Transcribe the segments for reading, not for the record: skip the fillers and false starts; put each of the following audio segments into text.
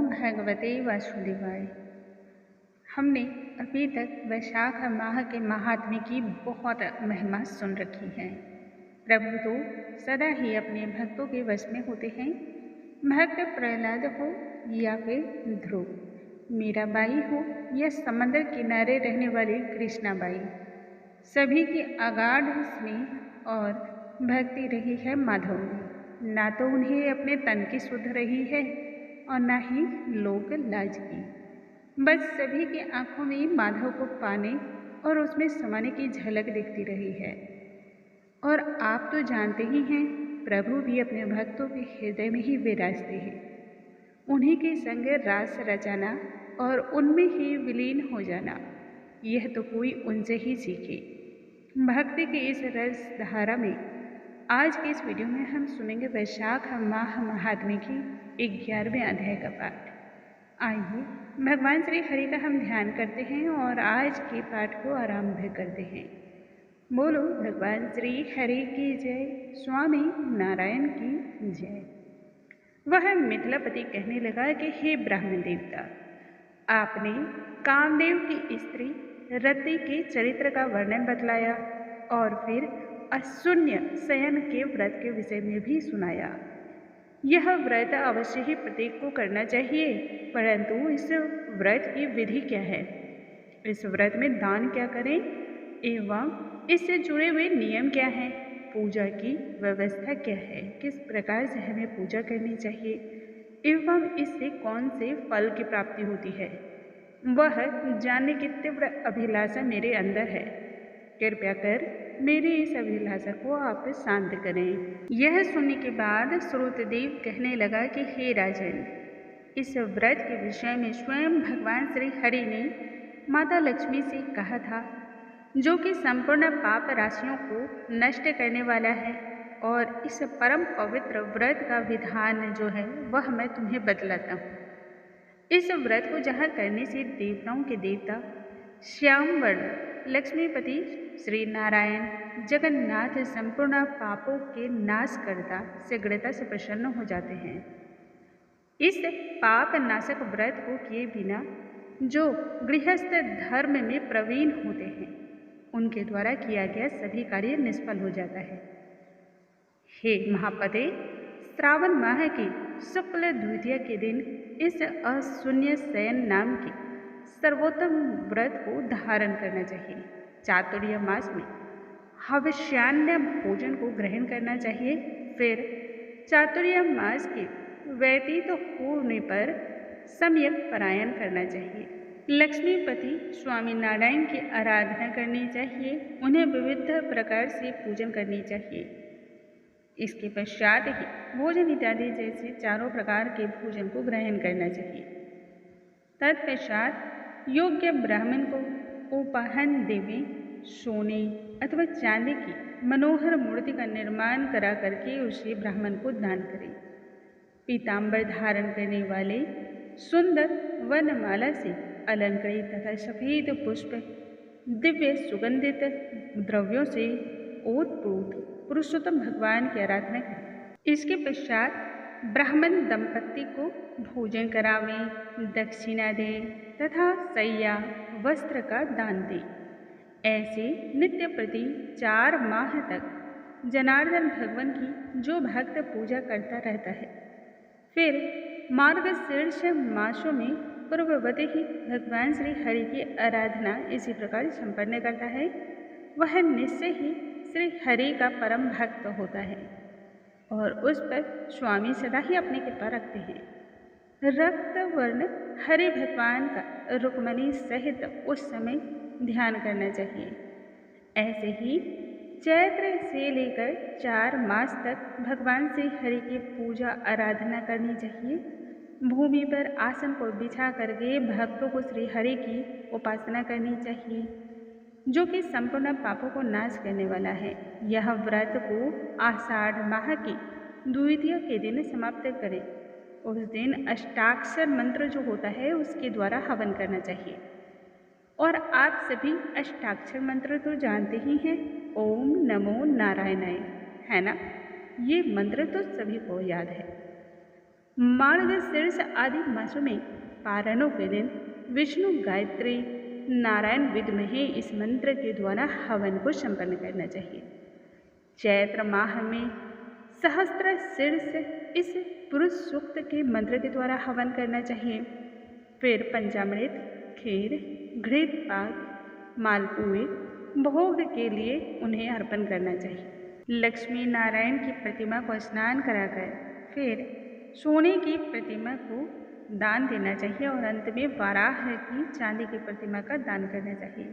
भगवते वासुदेवाय। हमने अभी तक वैशाख माह के महात्म्य की बहुत महिमा सुन रखी है। प्रभु तो सदा ही अपने भक्तों के वश में होते हैं। भक्त प्रहलाद हो या फिर ध्रुव, मीराबाई हो या समंदर किनारे रहने वाली कृष्णाबाई, सभी की अगाध स्नेह और भक्ति रही है माधव में। ना तो उन्हें अपने तन की सुध रही है और ना ही लोक लाज की। बस सभी की आंखों में माधव को पाने और उसमें समाने की झलक दिखती रही है। और आप तो जानते ही हैं, प्रभु भी अपने भक्तों के हृदय में ही विराजते हैं। उन्हीं के संग रास रचाना और उनमें ही विलीन हो जाना, यह तो कोई उनसे ही सीखे। भक्ति की इस रस धारा में आज के इस वीडियो में हम सुनेंगे वैशाख माह महात्म्य की 11वें अध्याय का पाठ। आइए भगवान श्री हरि का हम ध्यान करते हैं और आज के पाठ को आरंभ करते हैं। बोलो भगवान श्री हरि की जय, स्वामी नारायण की जय। वह मिथिलापति कहने लगा कि हे ब्राह्मण देवता, आपने कामदेव की स्त्री रति के चरित्र का वर्णन बतलाया और फिर अशून्य शयन के व्रत के विषय में भी सुनाया। यह व्रत अवश्य ही प्रत्येक को करना चाहिए, परंतु इस व्रत की विधि क्या है, इस व्रत में दान क्या करें एवं इससे जुड़े हुए नियम क्या हैं, पूजा की व्यवस्था क्या है, किस प्रकार से हमें पूजा करनी चाहिए एवं इससे कौन से फल की प्राप्ति होती है, वह जानने की तीव्र अभिलाषा मेरे अंदर है। कृपया कर मेरी इस अभिलाषा को आप शांत करें। यह सुनने के बाद श्रुतदेव कहने लगा कि हे राजन, इस व्रत के विषय में स्वयं भगवान श्री हरि ने माता लक्ष्मी से कहा था, जो कि संपूर्ण पाप राशियों को नष्ट करने वाला है। और इस परम पवित्र व्रत का विधान जो है वह मैं तुम्हें बतलाता हूँ। इस व्रत को जहाँ करने से देवताओं के देवता श्याम वर्ण लक्ष्मीपति श्री नारायण जगन्नाथ संपूर्ण पापों के नाशकर्ता शीघ्रता से प्रसन्न हो जाते हैं। इस पाप नाशक व्रत को किए बिना जो गृहस्थ धर्म में प्रवीण होते हैं, उनके द्वारा किया गया सभी कार्य निष्फल हो जाता है। हे महापते, श्रावण माह की शुक्ल द्वितीया के दिन इस अशून्य शयन नाम के सर्वोत्तम व्रत को धारण करना चाहिए। चातुर्य मास में हविष्यान्न भोजन को ग्रहण करना चाहिए। फिर चातुर्य मास के व्यतीत होने पर सम्यक परायण करना चाहिए। लक्ष्मीपति स्वामी नारायण की आराधना करनी चाहिए। उन्हें विविध प्रकार से पूजन करनी चाहिए। इसके पश्चात ही भोजन इत्यादि जैसे चारों प्रकार के भोजन को ग्रहण करना चाहिए। तत्पश्चात योग्य ब्राह्मण को उपाहन देवी सोने अथवा चांदी की मनोहर मूर्ति का निर्माण करा करके उसे ब्राह्मण को दान करें। पीताम्बर धारण करने वाले सुंदर वनमाला से अलंकृत तथा सफेद पुष्प दिव्य सुगंधित द्रव्यों से ओतप्रोत पुरुषोत्तम भगवान की आराधना करें। इसके पश्चात ब्राह्मण दंपत्ति को भोजन करावें, दक्षिणा दें तथा शय्या वस्त्र का दान दें। ऐसे नित्य प्रति 4 माह तक जनार्दन भगवान की जो भक्त पूजा करता रहता है, फिर मार्गशीर्ष मासों में पूर्ववत ही भगवान श्री हरि की आराधना इसी प्रकार संपन्न करता है, वह निश्चय ही श्री हरि का परम भक्त होता है और उस पर स्वामी सदा ही अपनी कृपा रखते हैं। रक्त वर्ण हरि भगवान का रुक्मणी सहित उस समय ध्यान करना चाहिए। ऐसे ही चैत्र से लेकर 4 मास तक भगवान श्री हरि की पूजा आराधना करनी चाहिए। भूमि पर आसन को बिछा करके भक्तों को श्री हरि की उपासना करनी चाहिए, जो कि संपूर्ण पापों को नाश करने वाला है। यह व्रत को आषाढ़ माह की द्वितीया के दिन समाप्त करें। उस दिन अष्टाक्षर मंत्र जो होता है उसके द्वारा हवन करना चाहिए। और आप सभी अष्टाक्षर मंत्र तो जानते ही हैं, ओम नमो नारायणाय, है ना? ये मंत्र तो सभी को याद है। मार्गशीर्ष आदि मासों में पारणों के दिन विष्णु गायत्री नारायण विद्महे इस मंत्र के द्वारा हवन को संपन्न करना चाहिए। चैत्र माह में सहस्त्र शीर्ष इस पुरुष सूक्त के मंत्र के द्वारा हवन करना चाहिए। फिर पंचामृत, खीर, घृत पाक, मालपुए भोग के लिए उन्हें अर्पण करना चाहिए। लक्ष्मी नारायण की प्रतिमा को स्नान कराकर फिर सोने की प्रतिमा को दान देना चाहिए और अंत में वाराह की चांदी की प्रतिमा का दान करना चाहिए।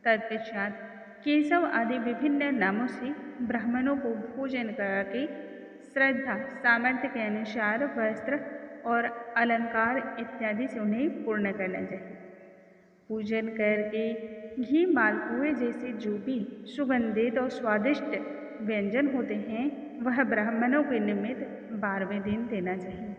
तत्पश्चात केशव आदि विभिन्न नामों से ब्राह्मणों को भोजन करा के श्रद्धा सामर्थ्य के अनुसार वस्त्र और अलंकार इत्यादि से उन्हें पूर्ण करना चाहिए। पूजन करके घी मालपुए जैसे जो भी सुगंधित और स्वादिष्ट व्यंजन होते हैं वह ब्राह्मणों के निमित्त 12वें दिन देना चाहिए।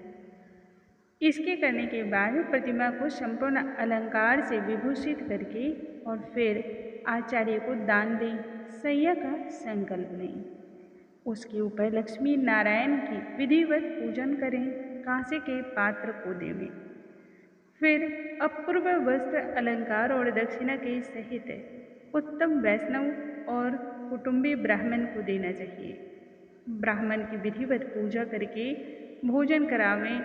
इसके करने के बाद प्रतिमा को संपूर्ण अलंकार से विभूषित करके और फिर आचार्य को दान दें, सैया का संकल्प लें। उसके ऊपर लक्ष्मी नारायण की विधिवत पूजन करें, कांसे के पात्र को देवें। फिर अपूर्व वस्त्र अलंकार और दक्षिणा के सहित उत्तम वैष्णव और कुटुंबी ब्राह्मण को देना चाहिए। ब्राह्मण की विधिवत पूजा करके भोजन करावें।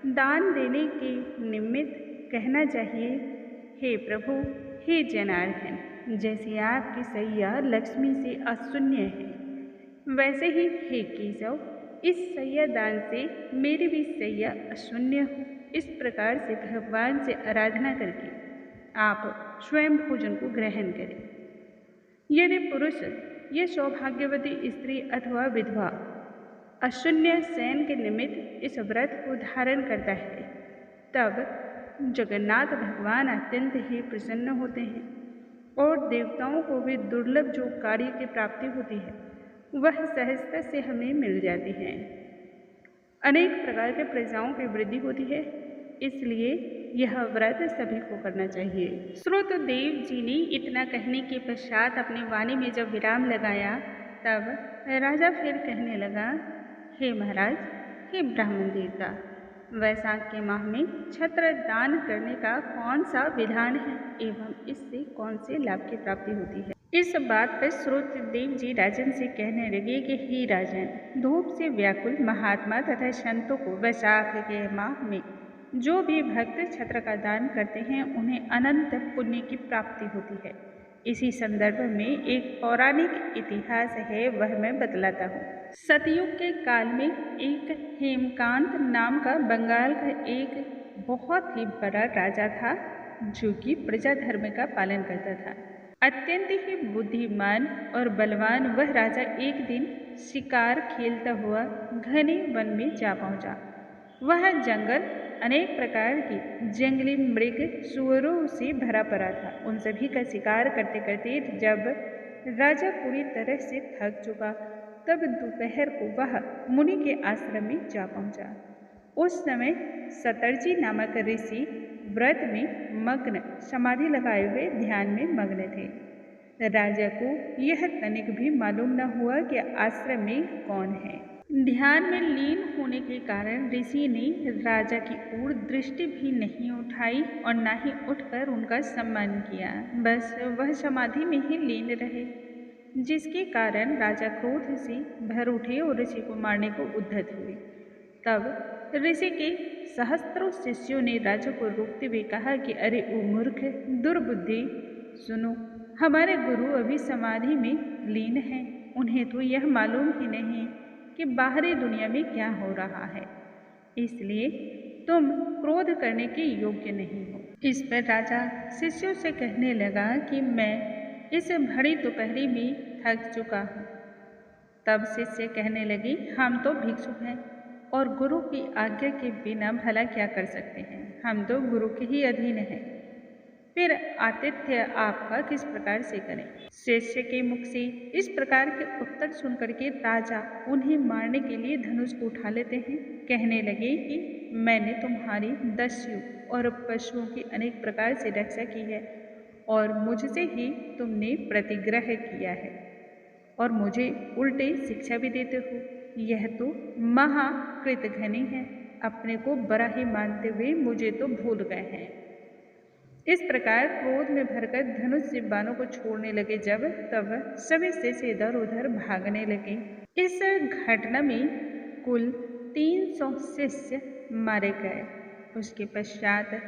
दान देने के निमित्त कहना चाहिए, हे प्रभु, हे जनार्दन, जैसे आपकी सैया लक्ष्मी से अशून्य है वैसे ही हे केशव, इस सैया दान से मेरी भी सैया अशून्य हो। इस प्रकार से भगवान से आराधना करके आप स्वयं भोजन को ग्रहण करें। यदि पुरुष ये सौभाग्यवती स्त्री अथवा विधवा अशून्य शयन के निमित्त इस व्रत को धारण करता है तब जगन्नाथ भगवान अत्यंत ही प्रसन्न होते हैं और देवताओं को भी दुर्लभ जो कार्य की प्राप्ति होती है वह सहजता से हमें मिल जाती है। अनेक प्रकार के प्रजाओं की वृद्धि होती है, इसलिए यह व्रत सभी को करना चाहिए। श्रुतदेव जी ने इतना कहने के पश्चात अपनी वाणी में जब विराम लगाया तब राजा फिर कहने लगा, हे महाराज, हे ब्राह्मण देवता, वैशाख के माह में छत्र दान करने का कौन सा विधान है एवं इससे कौन से लाभ की प्राप्ति होती है। इस बात पर श्रुतदेव जी राजन से कहने लगे कि हे राजन, धूप से व्याकुल महात्मा तथा संतों को वैशाख के माह में जो भी भक्त छत्र का दान करते हैं उन्हें अनंत पुण्य की प्राप्ति होती है। इसी संदर्भ में एक पौराणिक इतिहास है, वह मैं बतलाता हूँ। सतयुग के काल में एक हेमकांत नाम का बंगाल का एक बहुत ही बड़ा राजा था जो कि प्रजा धर्म का पालन करता था। अत्यंत ही बुद्धिमान और बलवान वह राजा एक दिन शिकार खेलता हुआ घने वन में जा पहुंचा। वह जंगल अनेक प्रकार की जंगली मृग सुअरों से भरा पड़ा था। उन सभी का शिकार करते करते जब राजा पूरी तरह से थक चुका तब दोपहर को वह मुनि के आश्रम में जा पहुंचा। उस समय सतर्जी नामक ऋषि व्रत में मग्न समाधि लगाए हुए ध्यान में मग्न थे। राजा को यह तनिक भी मालूम न हुआ कि आश्रम में कौन है। ध्यान में लीन होने के कारण ऋषि ने राजा की ओर दृष्टि भी नहीं उठाई और न ही उठकर उनका सम्मान किया। बस वह समाधि में ही लीन रहे, जिसके कारण राजा क्रोध से भर उठे और ऋषि को मारने को उद्यत हुए। तब ऋषि के सहस्त्रों शिष्यों ने राजा को रोकते हुए कहा कि अरे ओ मूर्ख, दुर्बुद्धि, सुनो, हमारे गुरु अभी समाधि में लीन हैं। उन्हें तो यह मालूम ही नहीं कि बाहरी दुनिया में क्या हो रहा है, इसलिए तुम क्रोध करने के योग्य नहीं हो। इस पर राजा शिष्यों से कहने लगा कि मैं इस भरी दोपहरी में थक चुका हूँ। तब शिष्य कहने लगे, हम तो भिक्षुक हैं और गुरु की आज्ञा के बिना भला क्या कर सकते हैं, हम तो गुरु के ही अधीन हैं, फिर आतिथ्य आपका किस प्रकार से करें। शिष्य के मुख से इस प्रकार के उत्तर सुनकर के राजा उन्हें मारने के लिए धनुष को उठा लेते हैं। कहने लगे कि मैंने तुम्हारी दस्यु और पशुओं की अनेक प्रकार से रक्षा की है और मुझसे ही तुमने प्रतिग्रह किया है और मुझे उल्टे शिक्षा भी देते हो। यह तो महाकृतघ्नी है। अपने को बड़ा ही मानते हुए मुझे तो भूल गए हैं। इस प्रकार क्रोध में भरकर धनुष से बाणों को छोड़ने लगे जब तब सभी शिष्य इधर उधर भागने लगे। इस घटना में कुल 300 शिष्य मारे गए। उसके पश्चात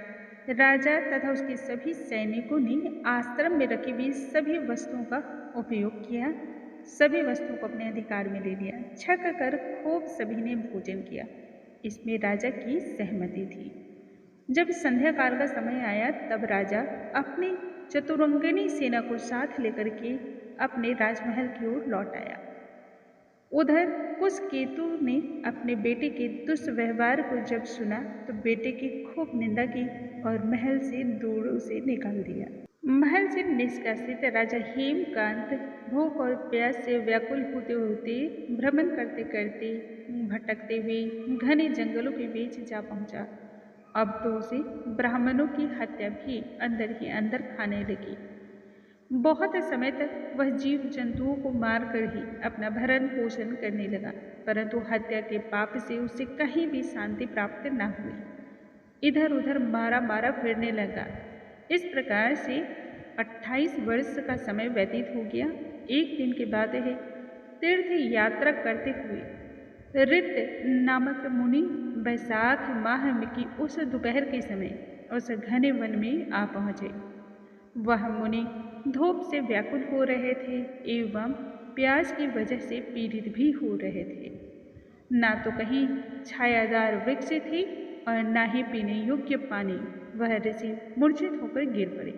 राजा तथा उसके सभी सैनिकों ने आश्रम में रखी हुई सभी वस्तुओं का उपयोग किया, सभी वस्तुओं को अपने अधिकार में ले लिया। छक कर खूब सभी ने भोजन किया। इसमें राजा की सहमति थी। जब संध्या काल का समय आया तब राजा अपनी चतुरंगिनी सेना को साथ लेकर के अपने राजमहल की ओर लौट आया। उधर कुशकेतु ने अपने बेटे के दुष्व्यवहार को जब सुना तो बेटे की खूब निंदा की और महल से दूर उसे निकाल दिया। महल से निष्कासित राजा हेमकांत भूख और प्यास से व्याकुल होते होते भ्रमण करते करते भटकते हुए घने जंगलों के बीच जा पहुंचा। अब तो उसे ब्राह्मणों की हत्या भी अंदर ही अंदर खाने लगी। बहुत समय तक वह जीव जंतुओं को मारकर ही अपना भरण पोषण करने लगा, परंतु हत्या के पाप से उसे कहीं भी शांति प्राप्त न हुई। इधर उधर मारा मारा फिरने लगा। इस प्रकार से 28 वर्ष का समय व्यतीत हो गया। एक दिन की बात है, तीर्थ यात्रा करते हुए ऋत नामक मुनि वैशाख माह की उस दोपहर के समय उस घने वन में आ पहुँचे। वह मुनि धूप से व्याकुल हो रहे थे एवं प्यास की वजह से पीड़ित भी हो रहे थे। ना तो कहीं छायादार वृक्ष थी और ना ही पीने योग्य पानी। वह ऋषि मूर्छित होकर गिर पड़े।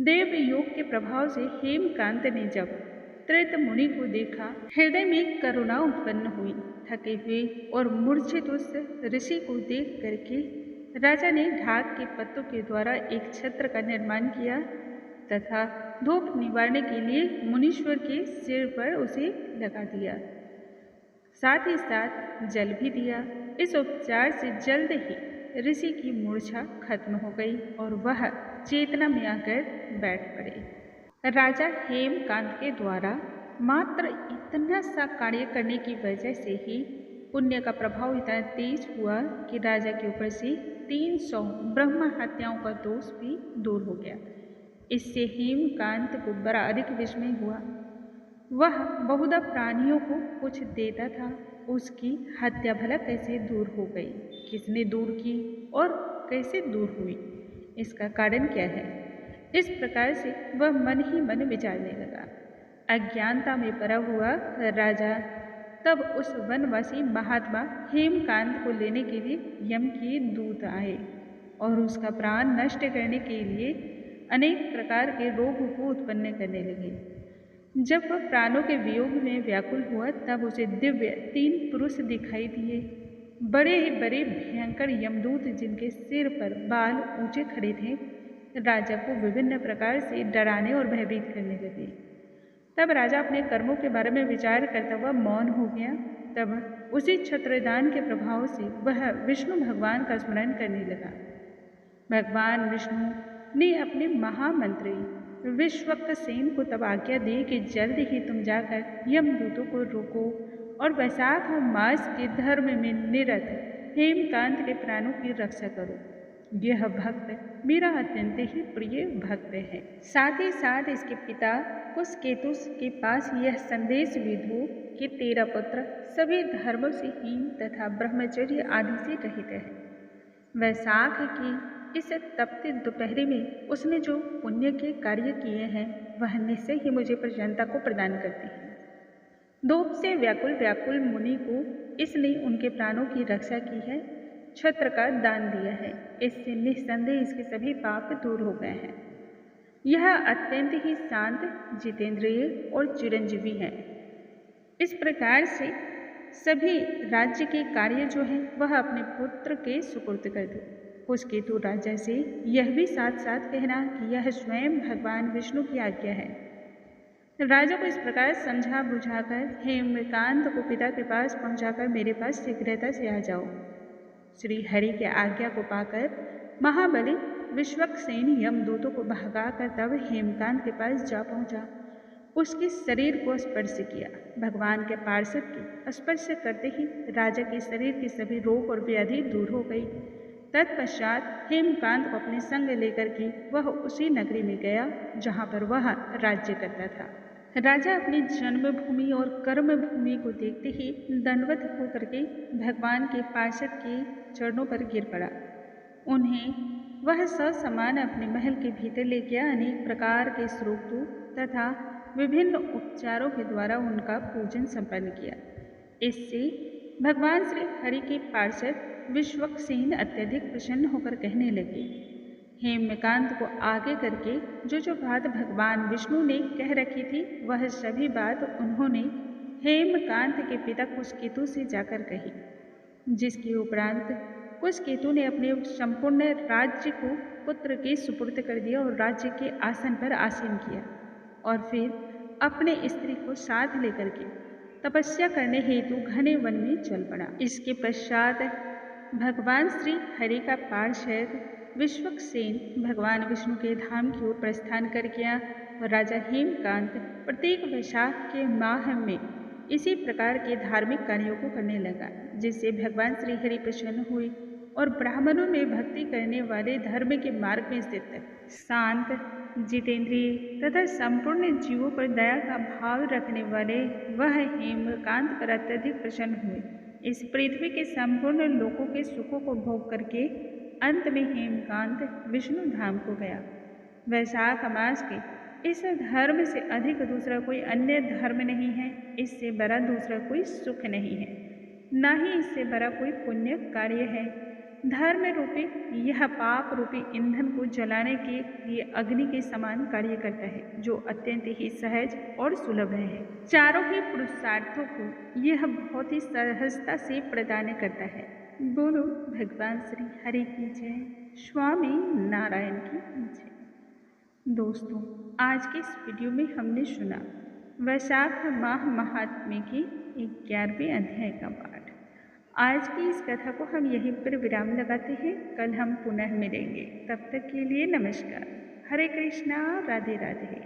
देव योग के प्रभाव से हेमकांत ने जब त्रेत मुनि को देखा, हृदय में करुणा उत्पन्न हुई। थके हुए और मूर्छित उस ऋषि को देख करके राजा ने ढाक के पत्तों के द्वारा एक छत्र का निर्माण किया तथा धूप निवारने के लिए मुनीश्वर के सिर पर उसे लगा दिया। साथ ही साथ जल भी दिया। इस उपचार से जल्द ही ऋषि की मूर्छा खत्म हो गई और वह चेतना में आकर बैठ पड़े। राजा हेमकांत के द्वारा मात्र इतना सा कार्य करने की वजह से ही पुण्य का प्रभाव इतना तेज हुआ कि राजा के ऊपर से 300 ब्रह्म हत्याओं का दोष भी दूर हो गया। इससे हेमकांत को बड़ा अधिक विस्मय हुआ। वह बहुधा प्राणियों को कुछ देता था, उसकी हत्या भला कैसे दूर हो गई, किसने दूर की और कैसे दूर हुई, इसका कारण क्या है। इस प्रकार से वह मन ही मन विचारने लगा। अज्ञानता में पड़ा हुआ राजा तब उस वनवासी महात्मा हेमकांत को लेने के लिए यम के दूत आए और उसका प्राण नष्ट करने के लिए अनेक प्रकार के रोग को उत्पन्न करने लगे। जब वह प्राणों के वियोग में व्याकुल हुआ तब उसे दिव्य 3 पुरुष दिखाई दिए, बड़े ही बड़े भयंकर यमदूत जिनके सिर पर बाल ऊंचे खड़े थे। राजा को विभिन्न प्रकार से डराने और भयभीत करने लगे। तब राजा अपने कर्मों के बारे में विचार करता हुआ मौन हो गया। तब उसी छत्रदान के प्रभाव से वह विष्णु भगवान का स्मरण करने लगा। भगवान विष्णु ने अपने महामंत्री विश्वक्सेन को तब आज्ञा दी कि जल्द ही तुम जाकर यमदूतों को रोको और वैशाख मास के धर्म में निरत हेमकांत के प्राणों की रक्षा करो। यह भक्त मेरा अत्यंत ही प्रिय भक्त है। साथ ही साथ इसके पिता कुशकेतु के पास यह संदेश भी दो कि तेरा पुत्र सभी धर्मों से हीन तथा ब्रह्मचर्य आदि से रहित है। वैशाख की इस तपती दोपहरी में उसने जो पुण्य के कार्य किए हैं वह निश्चय ही मुझे प्रसन्नता को प्रदान करती है। धूप से व्याकुल व्याकुल मुनि को इसने उनके प्राणों की रक्षा की है, छत्र का दान दिया है। इससे निस्संदेह इसके सभी पाप दूर हो गए हैं। यह अत्यंत ही शांत, जितेंद्रिय और चिरंजीवी है। इस प्रकार से सभी राज्य के कार्य जो है वह अपने पुत्र के सुपुर्द कर दो। कुशकेतु राजा से यह भी साथ साथ कहना कि यह स्वयं भगवान विष्णु की आज्ञा है। राजा को इस प्रकार समझा बुझाकर हेमकांत को पिता के पास पहुंचाकर मेरे पास शीघ्रता से आ जाओ। श्री हरि की आज्ञा को पाकर महाबली विश्वक्सेन यमदूतों को भगाकर तब हेमकांत के पास जा पहुंचा। उसके शरीर को स्पर्श किया। भगवान के पार्षद के स्पर्श करते ही राजा के शरीर के सभी रोग और व्याधि दूर हो गई। तत्पश्चात हेमकांत को अपने संग लेकर के वह उसी नगरी में गया जहाँ पर वह राज्य करता था। राजा अपनी जन्मभूमि और कर्म भूमि को देखते ही दंडवत होकर के भगवान के पार्षद के चरणों पर गिर पड़ा। उन्हें वह ससमान अपने महल के भीतर ले गया। अनेक प्रकार के श्रोतों तथा विभिन्न उपचारों के द्वारा उनका पूजन संपन्न किया। इससे भगवान श्री हरि के पार्षद विश्वक्सेन अत्यधिक प्रसन्न होकर कहने लगे, हेमकांत को आगे करके जो बात भगवान विष्णु ने कह रखी थी वह सभी बात उन्होंने हेमकांत के पिता कुशकेतु से जाकर कही, जिसके उपरांत कुशकेतु ने अपने संपूर्ण राज्य को पुत्र के सुपुर्द कर दिया और राज्य के आसन पर आसीन किया और फिर अपने स्त्री को साथ लेकर के तपस्या करने हेतु घने वन में चल पड़ा। इसके पश्चात भगवान श्री हरि का पार्षद विश्वक्सेन भगवान विष्णु के धाम की ओर प्रस्थान कर गया और राजा हेमकांत प्रत्येक वैशाख के माह में इसी प्रकार के धार्मिक कार्यों को करने लगा, जिससे भगवान श्री हरि प्रसन्न हुए और ब्राह्मणों में भक्ति करने वाले धर्म के मार्ग में स्थित शांत, जितेंद्रिय तथा संपूर्ण जीवों पर दया का भाव रखने वाले वह हेमकांत पर अत्यधिक प्रसन्न हुए। इस पृथ्वी के संपूर्ण लोगों के सुखों को भोग करके अंत में हेमकांत विष्णु धाम को गया। वैशाख मास के इस धर्म से अधिक दूसरा कोई अन्य धर्म नहीं है, इससे बड़ा दूसरा कोई सुख नहीं है, ना ही इससे बड़ा कोई पुण्य कार्य है। धर्म रूपी यह पाप रूपी ईंधन को जलाने के लिए अग्नि के समान कार्य करता है, जो अत्यंत ही सहज और सुलभ है। चारों ही पुरुषार्थों को यह बहुत ही सहजता से प्रदान करता है। बोलो भगवान श्री हरि की जय, स्वामी नारायण की जय। दोस्तों, आज के इस वीडियो में हमने सुना वैशाख माह महात्म्य की 11वें अध्याय का पाठ। आज की इस कथा को हम यहीं पर विराम लगाते हैं। कल हम पुनः मिलेंगे। तब तक के लिए नमस्कार। हरे कृष्णा, राधे राधे।